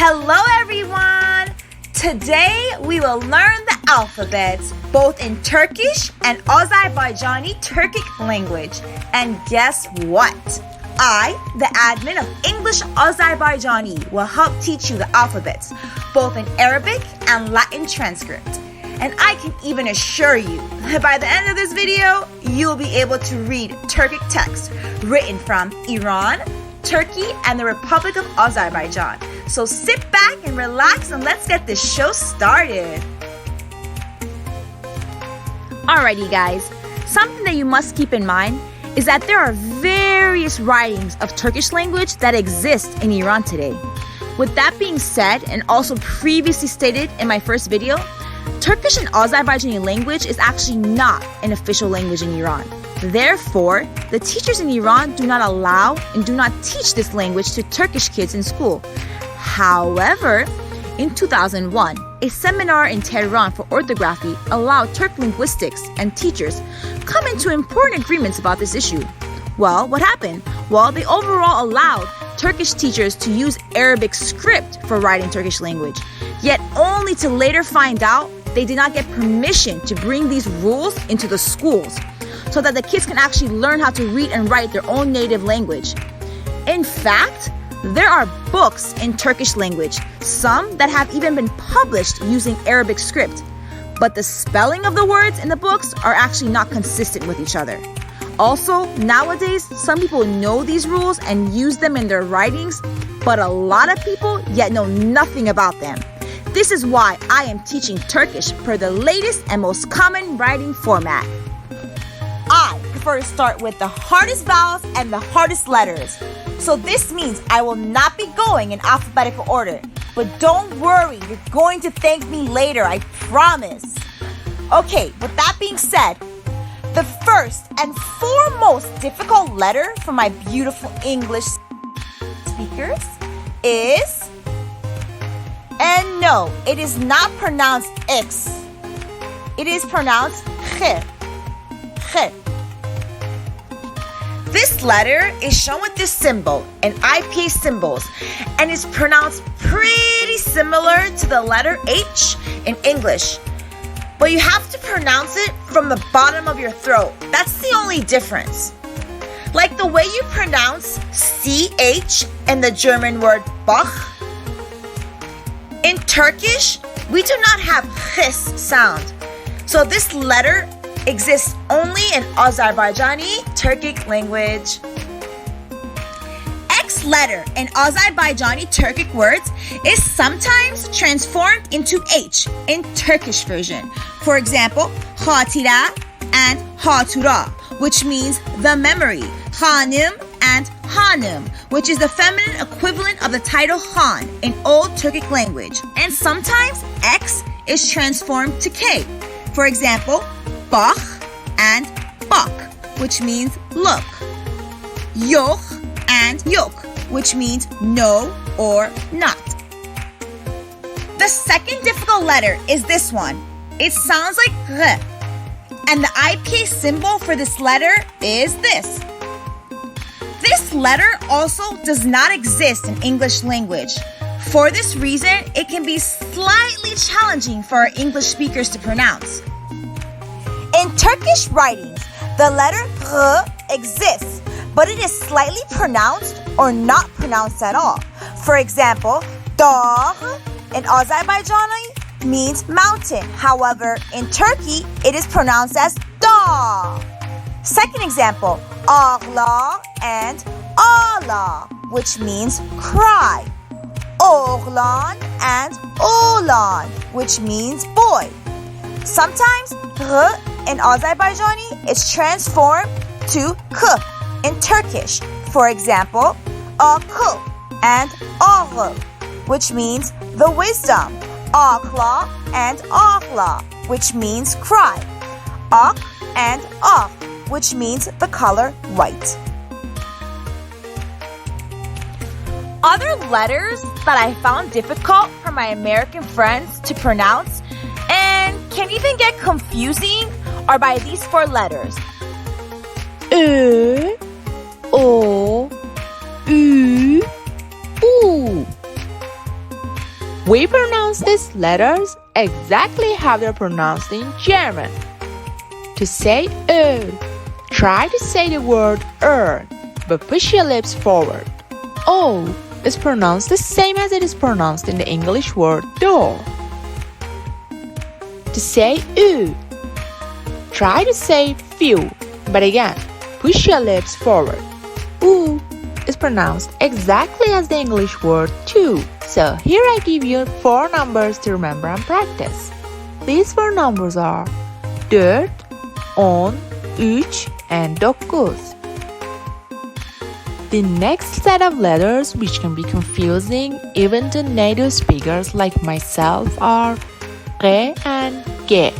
Hello everyone! Today we will learn the alphabets both in Turkish and Azerbaijani Turkic language. And guess what? I, the admin of English Azerbaijani, will help teach you the alphabets both in Arabic and Latin transcript. And I can even assure you that by the end of this video, you'll be able to read Turkic text written from Iran, Turkey, and the Republic of Azerbaijan. So sit back and relax and let's get this show started. Alrighty guys, something that you must keep in mind is that there are various writings of Turkish language that exist in Iran today. With that being said, and also previously stated in my first video, Turkish and Azerbaijani language is actually not an official language in Iran. Therefore, the teachers in Iran do not allow and do not teach this language to Turkish kids in school. However, in 2001, a seminar in Tehran for orthography allowed Turk linguistics and teachers come into important agreements about this issue. Well, what happened? Well, they overall allowed Turkish teachers to use Arabic script for writing Turkish language, yet only to later find out they did not get permission to bring these rules into the schools so that the kids can actually learn how to read and write their own native language. In fact, there are books in Turkish language, some that have even been published using Arabic script, but the spelling of the words in the books are actually not consistent with each other. Also, nowadays, some people know these rules and use them in their writings, but a lot of people yet know nothing about them. This is why I am teaching Turkish per the latest and most common writing format. I prefer to start with the hardest vowels and the hardest letters. So this means I will not be going in alphabetical order. But don't worry, you're going to thank me later, I promise. Okay, with that being said, the first and foremost difficult letter for my beautiful English speakers is... And no, it is not pronounced X. It is pronounced X. X. This letter is shown with this symbol and IPA symbols and is pronounced pretty similar to the letter H in English. But you have to pronounce it from the bottom of your throat. That's the only difference. Like the way you pronounce CH in the German word Bach. In Turkish, we do not have his sound. So this letter exists only in Azerbaijani Turkic language. X letter in Azerbaijani Turkic words is sometimes transformed into H in Turkish version. For example, hatira and hatura, which means the memory, hanım and hanım, which is the feminine equivalent of the title Han in Old Turkic language. And sometimes X is transformed to K. For example, Bach and Bak, which means look. Yok and Yok, which means no or not. The second difficult letter is this one. It sounds like R. And the IPA symbol for this letter is this. This letter also does not exist in English language. For this reason, it can be slightly challenging for our English speakers to pronounce. In Turkish writings, the letter R exists, but it is slightly pronounced or not pronounced at all. For example, dağ in Azerbaijani means mountain. However, in Turkey, it is pronounced as dağ. Second example, ağla and ağla, which means cry. Oğlan and oğlan, which means boy. Sometimes R in Azerbaijani is transformed to K in Turkish. For example, akıl and ağıl, which means the wisdom. Akla and ağla, which means cry. Ak and ağ, which means the color white. Other letters that I found difficult for my American friends to pronounce and can even get confusing are by these four letters. Ö, O, Ü, U. We pronounce these letters exactly how they're pronounced in German. To say try to say the word but push your lips forward. O is pronounced the same as it is pronounced in the English word door. To say try to say few, but again, push your lips forward. U is pronounced exactly as the English word two. So here I give you 4 numbers to remember and practice. These 4 numbers are 4, 10, 3 and 9. The next set of letters, which can be confusing even to native speakers like myself, are q and g.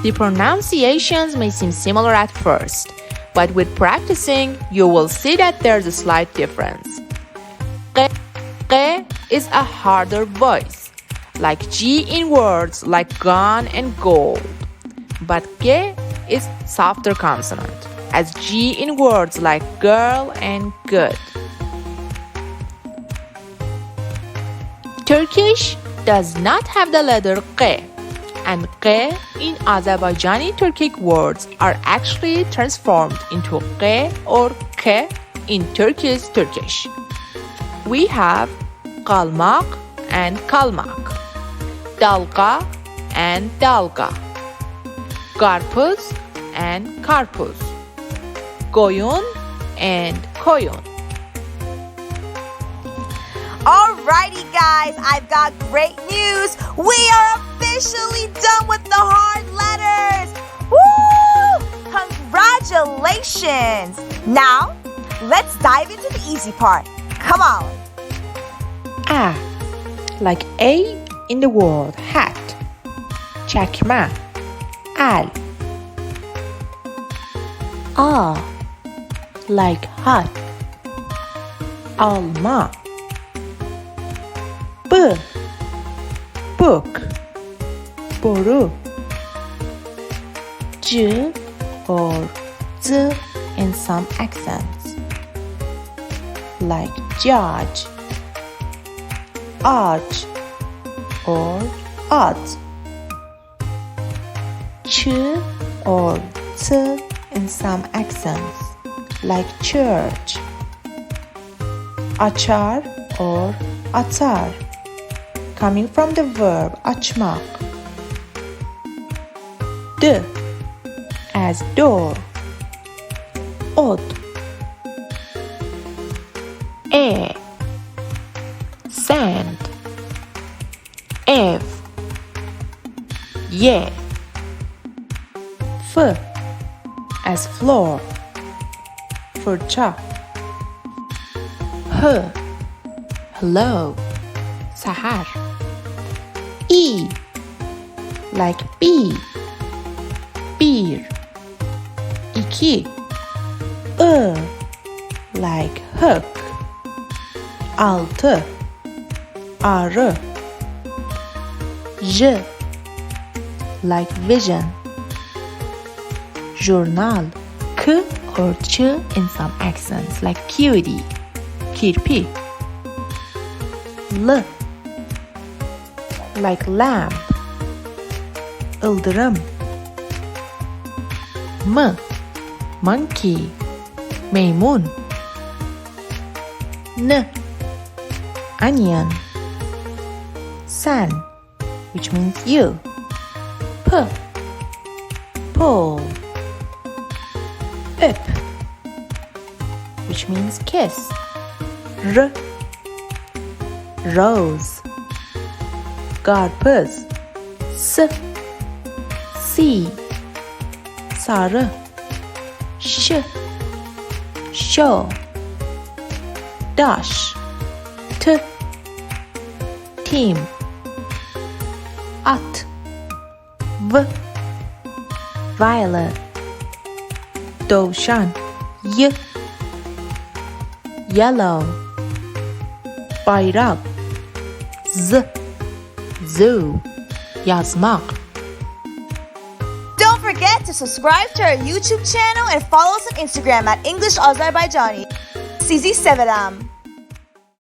The pronunciations may seem similar at first, but with practicing, you will see that there's a slight difference. Q is a harder voice, like G in words like gone and gold. But G is softer consonant, as G in words like girl and good. Turkish does not have the letter Q, and Q in Azerbaijani Turkic words are actually transformed into Q or K in Turkish Turkish. We have kalmak and kalmak, dalga and dalga, karpuz and karpuz, koyun and koyun. Alrighty guys, I've got great news. We are officially done with the hard letters. Woo! Congratulations! Now, let's dive into the easy part. Come on. A, like A in the word hat. Çakma, al. A, like hot. Alma. B, book. Boru. C or Z in some accents, like judge, arch or odds. Ch or T in some accents, like church, açar or atar, coming from the verb açmak. D as door, ot. E, sand, ev, ye. F as floor, fırça. H, hello, sahar. E, like bee, beer. İki, like hook. Altı, arı. J, like vision. Journal, K or Ç in some accents, like cutie. Kirpi. L, like lamp. Ildırım. M, monkey, maymun. N, onion. Sen, which means you. P, pull. Öp, which means kiss. R, rose. Karpuz. S, sea. Sarı. Ş, show. Dash. T, team. At. V, violet. Dovşan. Y, yellow. Bayrak. Z, zoo. Yazmak. Don't forget to subscribe to our YouTube channel and follow us on Instagram at EnglishAzerbaijani. Sizi severim.